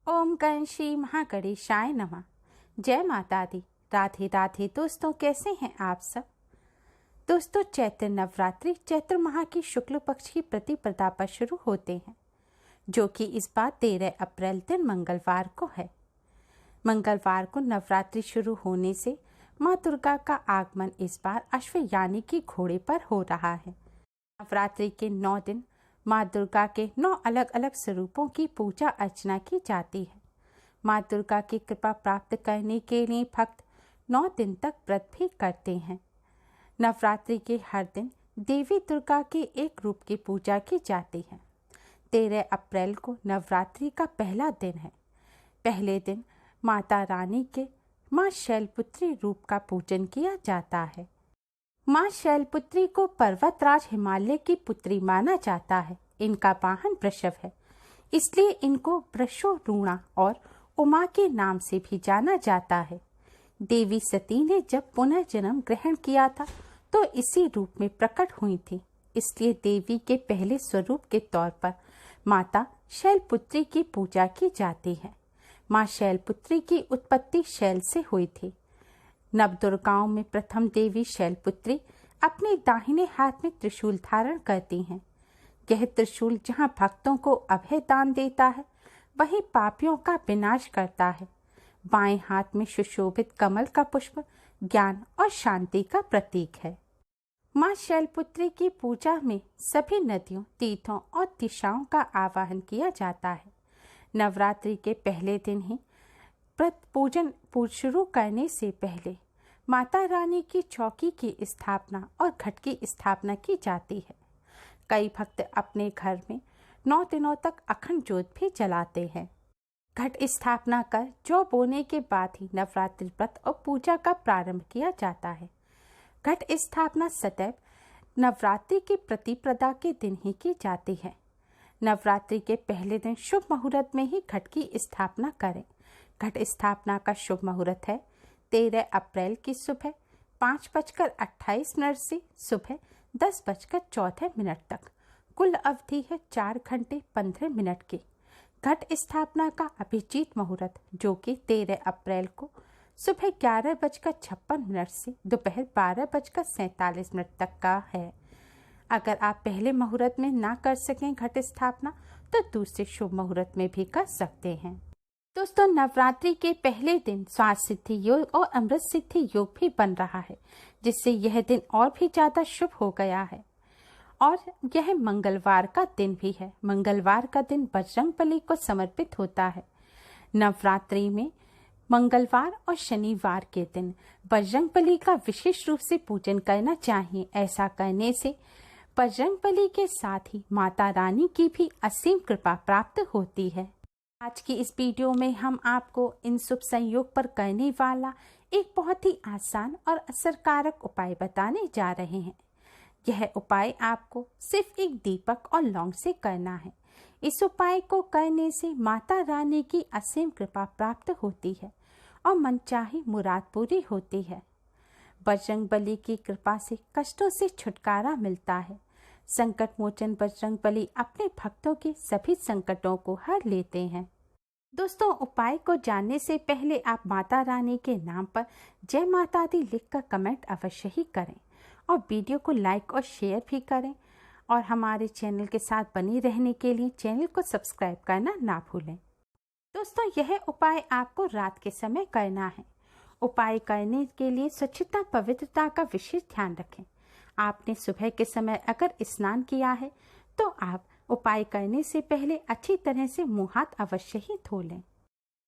ओम गण श्री महागणेशाय नमः। जय माता दी। राधे राधे। दोस्तों, कैसे हैं आप सब। दोस्तों, चैत्र नवरात्रि चैत्र माह की शुक्ल पक्ष की प्रतिपदा पर शुरू होते हैं, जो कि इस बार 13 अप्रैल दिन मंगलवार को है। मंगलवार को नवरात्रि शुरू होने से माँ दुर्गा का आगमन इस बार अश्व यानी कि घोड़े पर हो रहा है। नवरात्रि के 9 दिन माँ दुर्गा के 9 अलग अलग स्वरूपों की पूजा अर्चना की जाती है। माँ दुर्गा की कृपा प्राप्त करने के लिए भक्त 9 दिन तक व्रत भी करते हैं। नवरात्रि के हर दिन देवी दुर्गा के एक रूप की पूजा की जाती है। 13 अप्रैल को नवरात्रि का पहला दिन है। पहले दिन माता रानी के माँ शैलपुत्री रूप का पूजन किया जाता है। माँ शैलपुत्री को पर्वतराज हिमालय की पुत्री माना जाता है। इनका वाहन वृषभ है, इसलिए इनको वृषोरूणा और उमा के नाम से भी जाना जाता है। देवी सती ने जब पुनर्जन्म ग्रहण किया था तो इसी रूप में प्रकट हुई थी, इसलिए देवी के पहले स्वरूप के तौर पर माता शैलपुत्री की पूजा की जाती है। माँ शैलपुत्री की उत्पत्ति शैल से हुई थी। नवदुर्गाओं में प्रथम देवी शैलपुत्री अपने दाहिने हाथ में त्रिशूल धारण करती हैं। यह त्रिशूल जहाँ भक्तों को अभय दान देता है, वहीं पापियों का विनाश करता है। बाएं हाथ में सुशोभित कमल का पुष्प ज्ञान और शांति का प्रतीक है। माँ शैलपुत्री की पूजा में सभी नदियों, तीर्थों और दिशाओं का आवाहन किया जाता है। नवरात्रि के पहले दिन ही व्रत पूजन शुरू करने से पहले माता रानी की चौकी की स्थापना और घट की स्थापना की जाती है। कई भक्त अपने घर में 9 दिनों तक अखंड ज्योत भी जलाते हैं। घट स्थापना कर जौ बोने के बाद ही नवरात्रि व्रत और पूजा का प्रारंभ किया जाता है। घट स्थापना सदैव नवरात्रि की प्रतिपदा के दिन ही की जाती है। नवरात्रि के पहले दिन शुभ मुहूर्त में ही घट की स्थापना करें। घट स्थापना का शुभ मुहूर्त है 13 अप्रैल की सुबह 5:28 से सुबह 10:14 तक। कुल अवधि है 4 घंटे 15 मिनट की। घट स्थापना का अभिजीत मुहूर्त, जो कि 13 अप्रैल को सुबह 11:56 से दोपहर 12:47 तक का है। अगर आप पहले मुहूर्त में ना कर सकें घट स्थापना, तो दूसरे शुभ मुहूर्त में भी कर सकते हैं। दोस्तों, नवरात्रि के पहले दिन स्वास्थ्य सिद्धि योग और अमृत सिद्धि योग भी बन रहा है, जिससे यह दिन और भी ज्यादा शुभ हो गया है। और यह मंगलवार का दिन भी है। मंगलवार का दिन बजरंगबली को समर्पित होता है। नवरात्रि में मंगलवार और शनिवार के दिन बजरंगबली का विशेष रूप से पूजन करना चाहिए। ऐसा करने से बजरंगबली के साथ ही माता रानी की भी असीम कृपा प्राप्त होती है। आज की इस वीडियो में हम आपको इन शुभ संयोग पर करने वाला एक बहुत ही आसान और असरकारक उपाय बताने जा रहे हैं। यह उपाय आपको सिर्फ एक दीपक और लौंग से करना है। इस उपाय को करने से माता रानी की असीम कृपा प्राप्त होती है और मनचाही मुराद पूरी होती है। बजरंगबली की कृपा से कष्टों से छुटकारा मिलता है। संकट मोचन बजरंगबली अपने भक्तों के सभी संकटों को हर लेते हैं। दोस्तों, उपाय को जानने से पहले आप माता रानी के नाम पर जय माता दी लिखकर कमेंट अवश्य ही करें और वीडियो को लाइक और शेयर भी करें। और हमारे चैनल के साथ बने रहने के लिए चैनल को सब्सक्राइब करना ना भूलें। दोस्तों, यह उपाय आपको रात के समय करना है। उपाय करने के लिए स्वच्छता पवित्रता का विशेष ध्यान रखें। आपने सुबह के समय अगर स्नान किया है तो आप उपाय करने से पहले अच्छी तरह से मुंह हाथ अवश्य ही धो लें।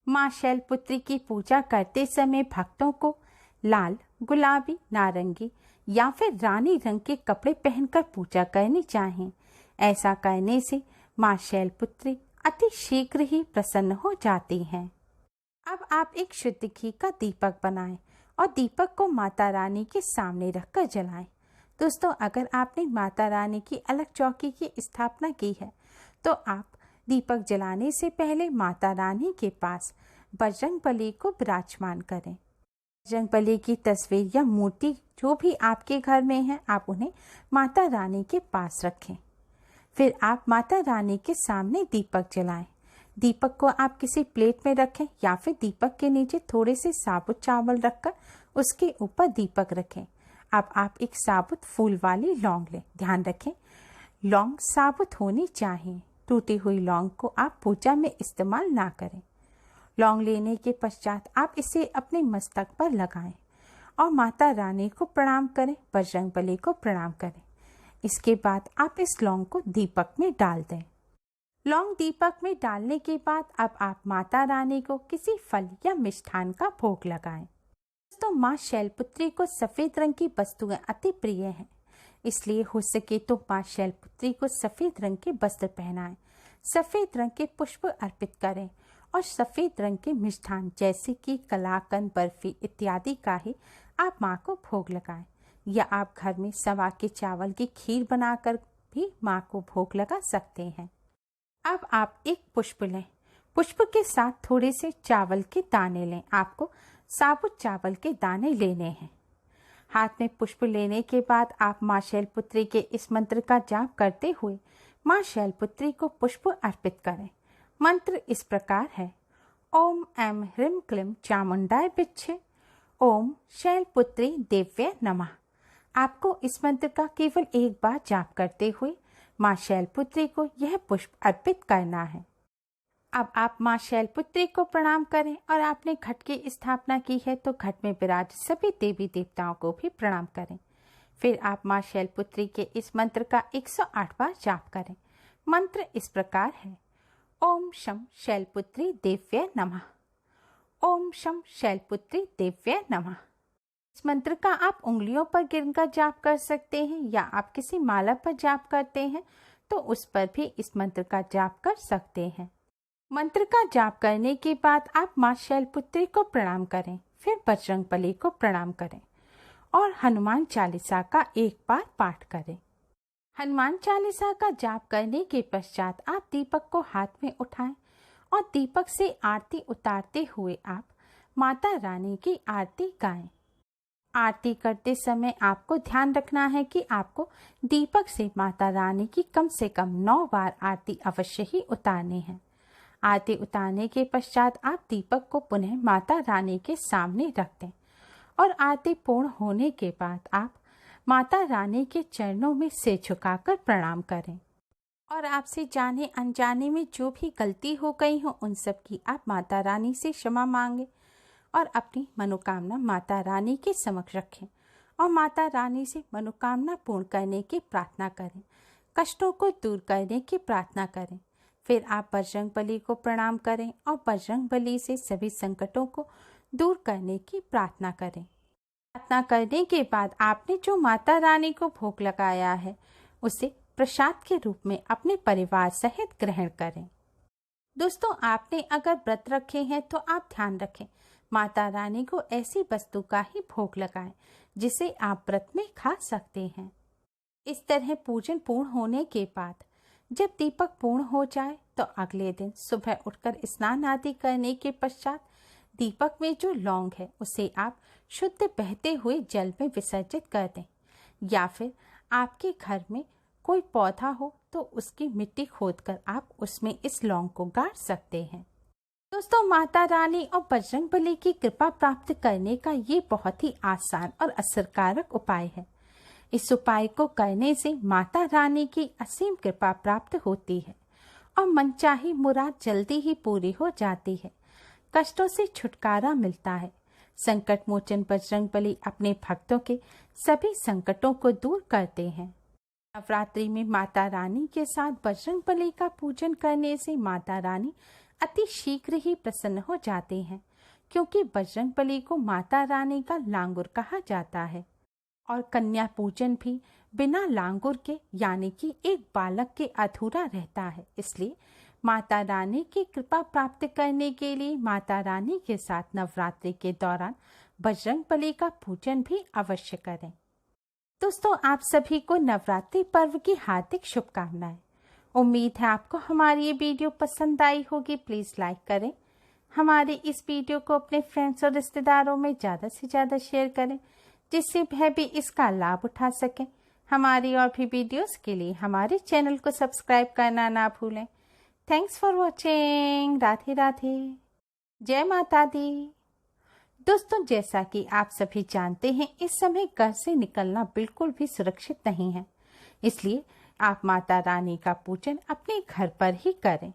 माँ शैलपुत्री की पूजा करते समय भक्तों को लाल, गुलाबी, नारंगी या फिर रानी रंग के कपड़े पहनकर पूजा करनी चाहिए। ऐसा करने से माँ शैलपुत्री अति शीघ्र ही प्रसन्न हो जाती हैं। अब आप एक शुद्ध घी का दीपक बनाएं और दीपक को माता रानी के सामने रखकर जलाएं। दोस्तों, अगर आपने माता रानी की अलग चौकी की स्थापना की है तो आप दीपक जलाने से पहले माता रानी के पास बजरंगबली को विराजमान करें। बजरंगबली की तस्वीर या मूर्ति जो भी आपके घर में है, आप उन्हें माता रानी के पास रखें। फिर आप माता रानी के सामने दीपक जलाएं। दीपक को आप किसी प्लेट में रखें या फिर दीपक के नीचे थोड़े से साबुत चावल रखकर उसके ऊपर दीपक रखें। अब आप एक साबुत फूल वाली लौंग लें। ध्यान रखें, लौंग साबुत होनी चाहिए। टूटी हुई लौंग को आप पूजा में इस्तेमाल ना करें। लौंग लेने के पश्चात आप इसे अपने मस्तक पर लगाएं और माता रानी को प्रणाम करें, बजरंगबली को प्रणाम करें। इसके बाद आप इस लौंग को दीपक में डाल दें। लौंग दीपक में डालने के बाद अब आप माता रानी को किसी फल या मिष्ठान का भोग लगाएं। दोस्तों, माँ शैलपुत्री को सफेद रंग की वस्तुएं अति प्रिय हैं, इसलिए हो सके तो माँ शैलपुत्री को सफेद रंग के वस्त्र पहनाएं, सफेद रंग के पुष्प अर्पित करें और सफेद रंग के मिष्ठान जैसे कि कलाकंद, बर्फी इत्यादि का ही आप माँ को भोग लगाएं, या आप घर में सवा के चावल की खीर बनाकर भी माँ को भोग लगा सकते हैं। अब आप एक पुष्प लें। पुष्प के साथ थोड़े से चावल के दाने लें। आपको साबुत चावल के दाने लेने हैं। हाथ में पुष्प लेने के बाद आप माँ शैलपुत्री के इस मंत्र का जाप करते हुए माँ शैलपुत्री को पुष्प अर्पित करें। मंत्र इस प्रकार है: ओम ऐं ह्रीं क्लीं चामुंडाय विच्छे, ओम शैलपुत्री देव्यै नमः। आपको इस मंत्र का केवल एक बार जाप करते हुए माँ शैलपुत्री को यह पुष्प अर्पित करना है। अब आप माँ शैलपुत्री को प्रणाम करें और आपने घट की स्थापना की है तो घट में विराज सभी देवी देवताओं को भी प्रणाम करें। फिर आप माँ शैलपुत्री के इस मंत्र का 108 बार जाप करें। मंत्र इस प्रकार है: ओम शं शैलपुत्री देव्यै नमः, ओम शं शैलपुत्री देव्यै नमः। इस मंत्र का आप उंगलियों पर गिनकर जाप कर सकते हैं, या आप किसी माला पर जाप करते हैं तो उस पर भी इस मंत्र का जाप कर सकते हैं। मंत्र का जाप करने के बाद आप माँ शैलपुत्री को प्रणाम करें, फिर बजरंगबली को प्रणाम करें और हनुमान चालीसा का एक बार पाठ करें। हनुमान चालीसा का जाप करने के पश्चात आप दीपक को हाथ में उठाएं और दीपक से आरती उतारते हुए आप माता रानी की आरती गाएं। आरती करते समय आपको ध्यान रखना है कि आपको दीपक से माता रानी की कम से कम 9 बार आरती अवश्य ही उतारनी है। आरती उतारने के पश्चात आप दीपक को पुनः माता रानी के सामने रख दें और आरती पूर्ण होने के बाद आप माता रानी के चरणों में सिर झुकाकर प्रणाम करें और आपसे जाने अनजाने में जो भी गलती हो गई हो उन सब की आप माता रानी से क्षमा मांगे और अपनी मनोकामना माता रानी के समक्ष रखें और माता रानी से मनोकामना पूर्ण करने की प्रार्थना करें, कष्टों को दूर करने की प्रार्थना करें। फिर आप बजरंगबली को प्रणाम करें और बजरंगबली से सभी संकटों को दूर करने की प्रार्थना करें। प्रार्थना करने के बाद आपने जो माता रानी को भोग लगाया है उसे प्रसाद के रूप में अपने परिवार सहित ग्रहण करें। दोस्तों, आपने अगर व्रत रखे हैं तो आप ध्यान रखें, माता रानी को ऐसी वस्तु का ही भोग लगाएं जिसे आप व्रत में खा सकते हैं। इस तरह पूजन पूर्ण होने के बाद जब दीपक पूर्ण हो जाए तो अगले दिन सुबह उठकर स्नान आदि करने के पश्चात दीपक में जो लौंग है उसे आप शुद्ध बहते हुए जल में विसर्जित कर दें, या फिर आपके घर में कोई पौधा हो तो उसकी मिट्टी खोदकर आप उसमें इस लौंग को गाड़ सकते हैं। दोस्तों, माता रानी और बजरंगबली की कृपा प्राप्त करने का ये बहुत ही आसान और असरकारक उपाय है। इस उपाय को करने से माता रानी की असीम कृपा प्राप्त होती है और मनचाही मुराद जल्दी ही पूरी हो जाती है। कष्टों से छुटकारा मिलता है। संकट मोचन बजरंगबली अपने भक्तों के सभी संकटों को दूर करते हैं। नवरात्रि में माता रानी के साथ बजरंगबली का पूजन करने से माता रानी अति शीघ्र ही प्रसन्न हो जाते हैं, क्योंकि बजरंगबली को माता रानी का लांगुर कहा जाता है और कन्या पूजन भी बिना लांगुर के यानी कि एक बालक के अधूरा रहता है। इसलिए माता रानी की कृपा प्राप्त करने के लिए माता रानी के साथ नवरात्रि के दौरान बजरंगबली का पूजन भी अवश्य करें। दोस्तों, आप सभी को नवरात्रि पर्व की हार्दिक शुभकामनाएं। उम्मीद है आपको हमारी ये वीडियो पसंद आई होगी। प्लीज़ लाइक करें। हमारे इस वीडियो को अपने फ्रेंड्स और रिश्तेदारों में ज़्यादा से ज़्यादा शेयर करें, जिससे वह भी इसका लाभ उठा सकें। हमारी और भी वीडियोस के लिए हमारे चैनल को सब्सक्राइब करना ना भूलें। Thanks for watching. Radhe Radhe. जय माता दी। दोस्तों, जैसा कि आप सभी जानते हैं, इस समय घर से निकलना बिल्कुल भी सुरक्षित नहीं है, इसलिए आप माता रानी का पूजन अपने घर पर ही करें।